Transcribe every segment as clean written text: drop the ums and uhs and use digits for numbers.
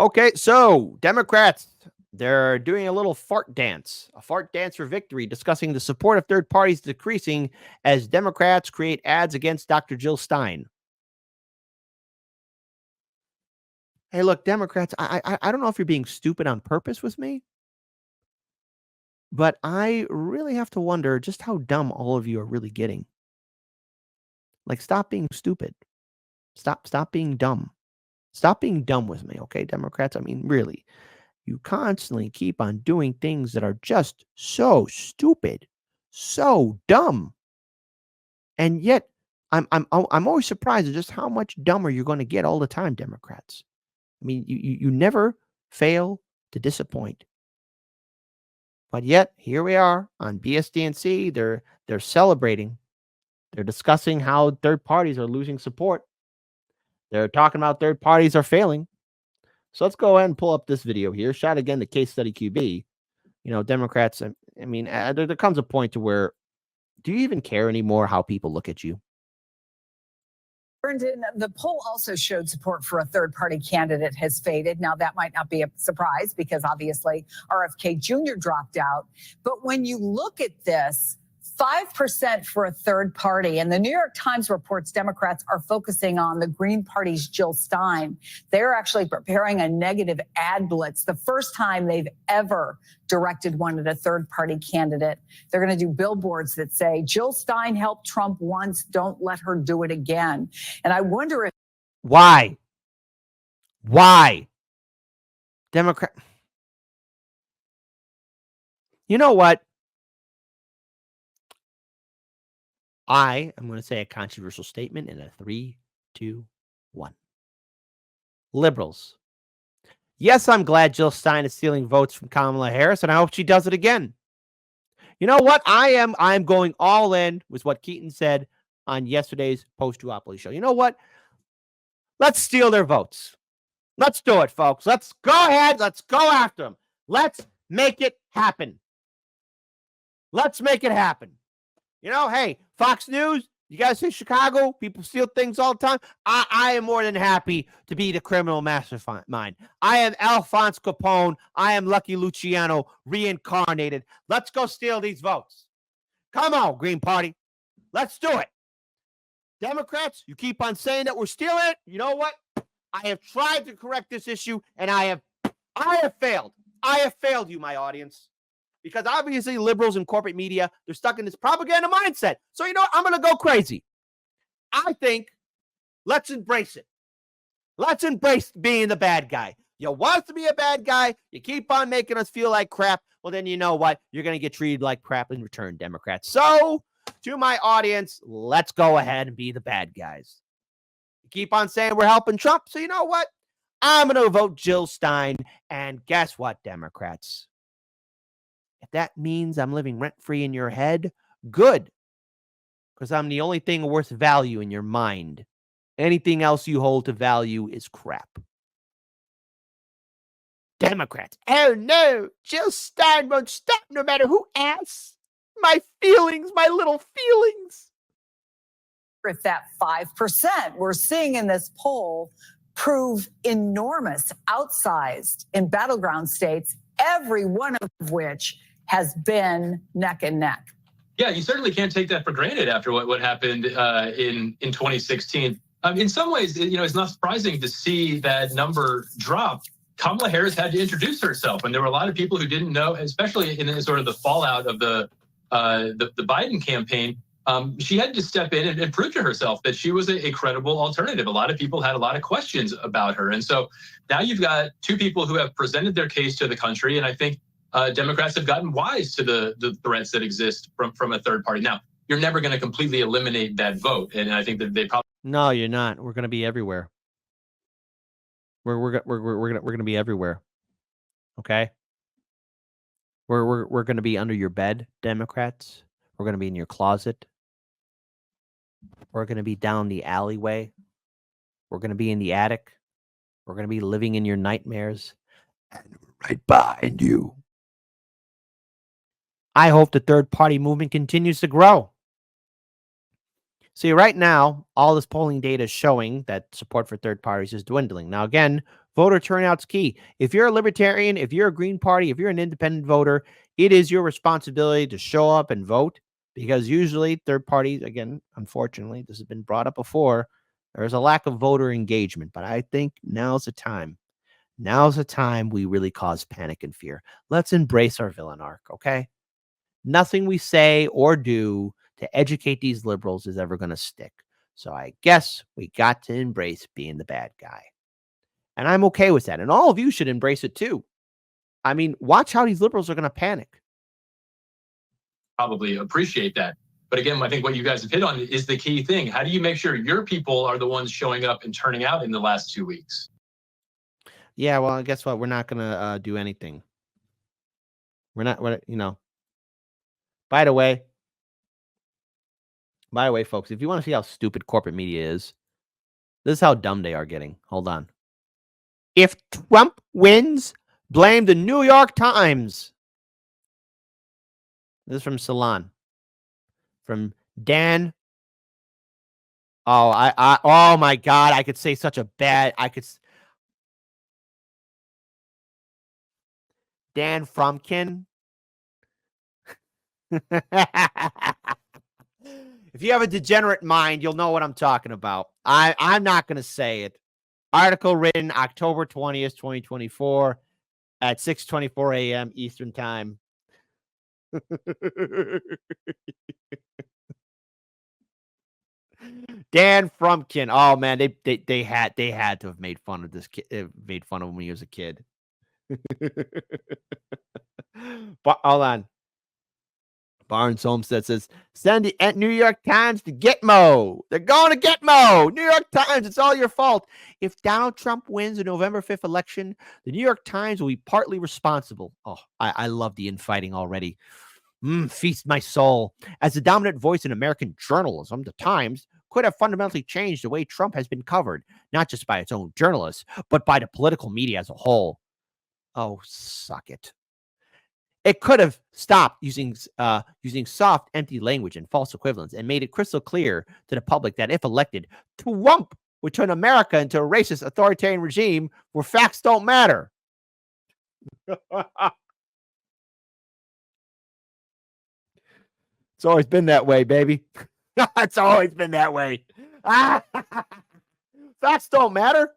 Okay, so Democrats, they're doing a little fart dance, a fart dance for victory, discussing the support of third parties decreasing as Democrats create ads against Dr. Jill Stein. Hey, look, Democrats, I don't know if you're being stupid on purpose with me, but I really have to wonder just how dumb all of you are really getting. Like, stop being stupid. Stop being dumb. Stop being dumb with me, okay, Democrats? I mean, really. You constantly keep on doing things that are just so stupid, so dumb. And yet, I'm always surprised at just how much dumber you're going to get all the time, Democrats. I mean, you never fail to disappoint. But yet, here we are on BSDNC. They're celebrating. They're discussing how third parties are losing support. They're talking about third parties are failing. So let's go ahead and pull up this video here. Shot again, the case study QB. You know, Democrats, I mean, there comes a point to where, do you even care anymore how people look at you? Brendan, the poll also showed support for a third-party candidate has faded. Now, that might not be a surprise because obviously RFK Jr. dropped out. But when you look at this, 5% for a third party. And the New York Times reports Democrats are focusing on the Green Party's Jill Stein. They're actually preparing a negative ad blitz, the first time they've ever directed one at a third party candidate. They're going to do billboards that say, Jill Stein helped Trump once, don't let her do it again. And I wonder if... Why? Democrat... You know what? I am going to say a controversial statement in a 3, 2, 1. Liberals. Yes, I'm glad Jill Stein is stealing votes from Kamala Harris, and I hope she does it again. You know what? I'm going all in with what Keaton said on yesterday's post-duopoly show. You know what? Let's steal their votes. Let's do it, folks. Let's go ahead. Let's go after them. Let's make it happen. Let's make it happen. You know, hey, Fox News, you guys say Chicago, people steal things all the time. I am more than happy to be the criminal mastermind. I am Alphonse Capone. I am Lucky Luciano reincarnated. Let's go steal these votes. Come on, Green Party. Let's do it. Democrats, you keep on saying that we're stealing it. You know what? I have tried to correct this issue, and I have failed. I have failed you, my audience. Because obviously liberals and corporate media, they're stuck in this propaganda mindset. So, you know what? I'm going to go crazy. I think let's embrace it. Let's embrace being the bad guy. You want us to be a bad guy. You keep on making us feel like crap. Well, then you know what? You're going to get treated like crap in return, Democrats. So, to my audience, let's go ahead and be the bad guys. You keep on saying we're helping Trump. So, you know what? I'm going to vote Jill Stein. And guess what, Democrats? If that means I'm living rent-free in your head, good. Because I'm the only thing worth value in your mind. Anything else you hold to value is crap. Democrats, oh no, Jill Stein won't stop no matter who asks. My feelings, my little feelings. If that 5% we're seeing in this poll prove enormous, outsized in battleground states, every one of which has been neck and neck. Yeah, you certainly can't take that for granted after what happened in 2016. In some ways, it's not surprising to see that number drop. Kamala Harris had to introduce herself, and there were a lot of people who didn't know, especially in sort of the fallout of the Biden campaign. She had to step in and prove to herself that she was a credible alternative. A lot of people had a lot of questions about her, and so now you've got two people who have presented their case to the country, and I think Democrats have gotten wise to the threats that exist from a third party. Now, you're never going to completely eliminate that vote, and I think that they probably... No, you're not. We're going to be everywhere. We're going to be everywhere. Okay? We're going to be under your bed, Democrats. We're going to be in your closet. We're going to be down the alleyway. We're going to be in the attic. We're going to be living in your nightmares. And right behind you. I hope the third party movement continues to grow. See, right now, all this polling data is showing that support for third parties is dwindling. Now, again, Voter turnout's key. If you're a libertarian, if you're a Green Party, if you're an independent voter, it is your responsibility to show up and vote, because usually third parties, again, unfortunately, this has been brought up before, there's a lack of voter engagement. But I think now's the time. Now's the time we really cause panic and fear. Let's embrace our villain arc, okay? Nothing we say or do to educate these liberals is ever going to stick. So I guess we got to embrace being the bad guy. And I'm okay with that. And all of you should embrace it too. I mean, watch how these liberals are going to panic. Probably appreciate that. But again, I think what you guys have hit on is the key thing. How do you make sure your people are the ones showing up and turning out in the last 2 weeks? Yeah, well, guess what? We're not going to do anything. We're not, By the way, folks, if you want to see how stupid corporate media is, this is how dumb they are getting. Hold on. If Trump wins, blame the New York Times. This is from Salon. From Dan. Oh, oh my God, I could say such a bad, Dan Frumkin. If you have a degenerate mind, you'll know what I'm talking about. I'm not going to say it. Article written October 20th, 2024 at 6:24 a.m. Eastern Time. Dan Frumkin. Oh man, they had to have made fun of this kid. Made fun of him when he was a kid. But hold on. Barnes Homestead says, send the New York Times to Gitmo. They're going to Gitmo. New York Times, it's all your fault. If Donald Trump wins the November 5th election, the New York Times will be partly responsible. Oh, I love the infighting already. Feast my soul. As the dominant voice in American journalism, the Times could have fundamentally changed the way Trump has been covered, not just by its own journalists, but by the political media as a whole. Oh, suck it. It could have stopped using soft, empty language and false equivalents and made it crystal clear to the public that if elected, Trump would turn America into a racist authoritarian regime where facts don't matter. It's always been that way, baby. It's always been that way. Facts don't matter.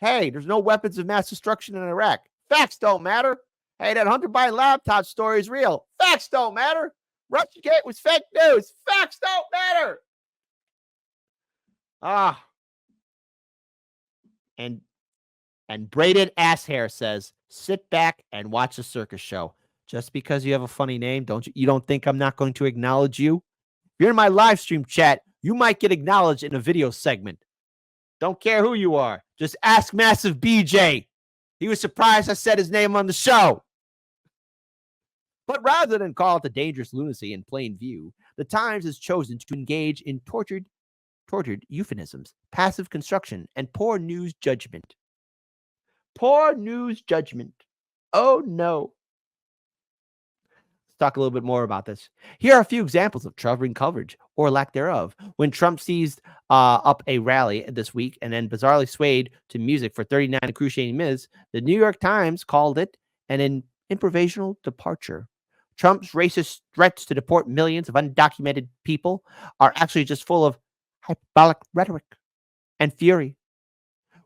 Hey, there's no weapons of mass destruction in Iraq. Facts don't matter. Hey, that Hunter Biden laptop story is real. Facts don't matter. Russiagate was fake news. Facts don't matter. And braided ass hair says, sit back and watch the circus show. Just because you have a funny name, you don't think I'm not going to acknowledge you? If you're in my live stream chat, you might get acknowledged in a video segment. Don't care who you are. Just ask Massive BJ. He was surprised I said his name on the show. But rather than call it the dangerous lunacy in plain view, the Times has chosen to engage in tortured euphemisms, passive construction, and poor news judgment. Poor news judgment. Oh, no. Let's talk a little bit more about this. Here are a few examples of troubling coverage, or lack thereof. When Trump seized up a rally this week and then bizarrely swayed to music for 39 excruciating minutes, the New York Times called it an improvisational departure. Trump's racist threats to deport millions of undocumented people are actually just full of hyperbolic rhetoric and fury.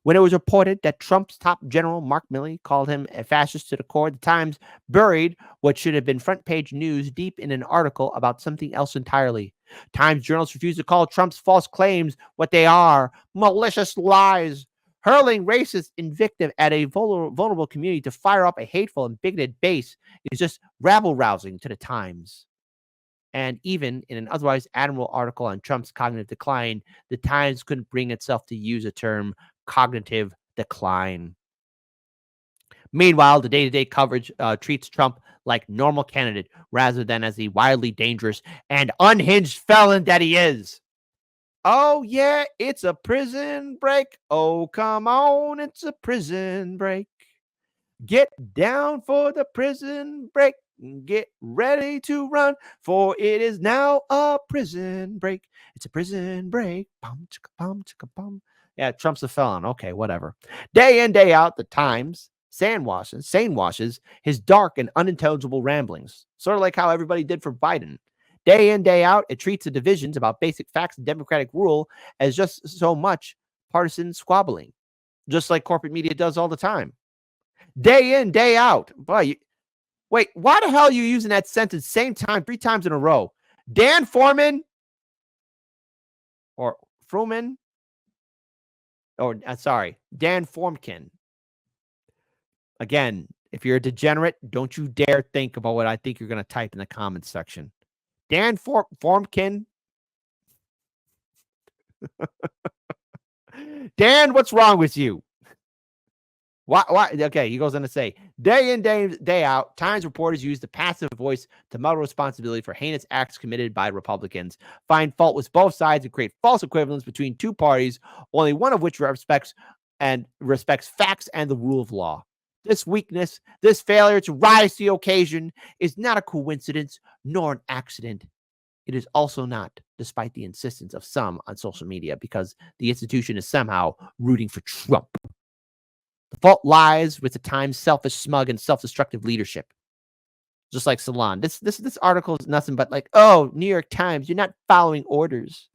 When it was reported that Trump's top general, Mark Milley, called him a fascist to the core, the Times buried what should have been front-page news deep in an article about something else entirely. Times journalists refused to call Trump's false claims what they are, malicious lies, hurling racist invective at a vulnerable community to fire up a hateful and bigoted base is just rabble-rousing to the Times. And even in an otherwise admirable article on Trump's cognitive decline, the Times couldn't bring itself to use a term cognitive decline. Meanwhile, the day-to-day coverage treats Trump like normal candidate rather than as the wildly dangerous and unhinged felon that he is. Oh, yeah, it's a prison break. Oh, come on, it's a prison break. Get down for the prison break. Get ready to run, for it is now a prison break. It's a prison break. Bum, chicka, bum, chicka, bum. Yeah, Trump's a felon. Okay, whatever. Day in, day out, the Times sane washes his dark and unintelligible ramblings, sort of like how everybody did for Biden. Day in, day out, it treats the divisions about basic facts and democratic rule as just so much partisan squabbling, just like corporate media does all the time. Day in, day out. Boy, wait, why the hell are you using that sentence same time 3 times in a row? Dan Foreman or Fruman, or sorry, Dan Formkin. Again, if you're a degenerate, don't you dare think about what I think you're going to type in the comments section. Dan Formkin. Dan, what's wrong with you? Why? Okay, he goes on to say, day in, day out, Times reporters use the passive voice to muddle responsibility for heinous acts committed by Republicans, find fault with both sides, and create false equivalence between two parties, only one of which respects facts and the rule of law. This weakness, this failure to rise to the occasion is not a coincidence nor an accident. It is also not, despite the insistence of some on social media, because the institution is somehow rooting for Trump. The fault lies with the Times' selfish, smug, and self-destructive leadership. Just like Salon. This article is nothing but like, oh, New York Times, you're not following orders.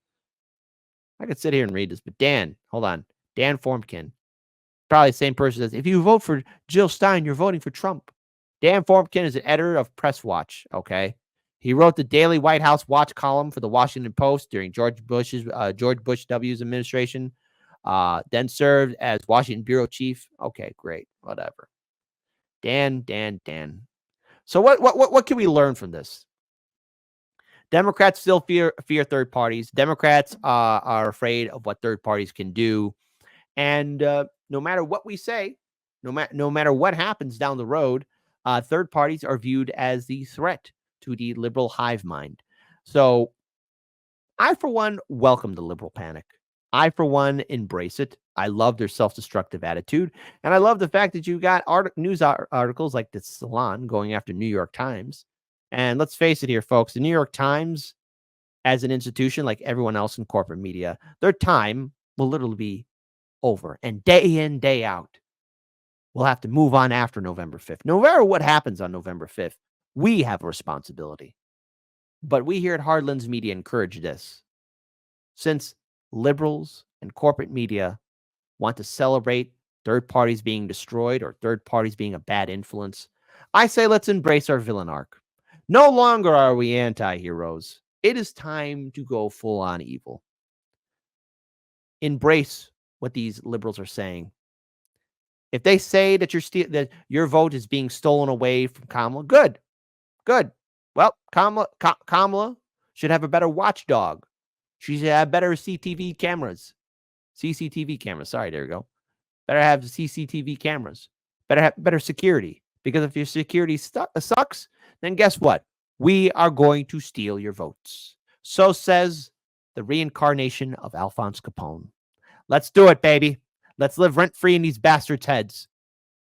I could sit here and read this, but Dan, hold on. Dan Formkin, probably the same person as, if you vote for Jill Stein, you're voting for Trump. Dan Formkin is an editor of Press Watch, okay? He wrote the daily White House Watch column for the Washington Post during George Bush W's administration. Then served as Washington bureau chief. Okay, great, whatever. Dan. So what can we learn from this? Democrats still fear third parties. Democrats are afraid of what third parties can do, and no matter what we say, no matter what happens down the road, third parties are viewed as the threat to the liberal hive mind. So, I for one welcome the liberal panic. I, for one, embrace it. I love their self-destructive attitude. And I love the fact that you got news articles like the Salon going after New York Times. And let's face it here, folks, the New York Times, as an institution, like everyone else in corporate media, their time will literally be over. And day in, day out, we'll have to move on after November 5th. No matter what happens on November 5th, we have a responsibility. But we here at Hardlands Media encourage this. Since liberals and corporate media want to celebrate third parties being destroyed or third parties being a bad influence, I say let's embrace our villain arc. No longer are we anti-heroes. It is time to go full on evil. Embrace what these liberals are saying. If they say that that your vote is being stolen away from Kamala, good. Well, Kamala should have a better watchdog. She should have better CCTV cameras. Sorry, there you go. Better have CCTV cameras. Better have better security. Because if your security sucks, then guess what? We are going to steal your votes. So says the reincarnation of Alphonse Capone. Let's do it, baby. Let's live rent-free in these bastards' heads.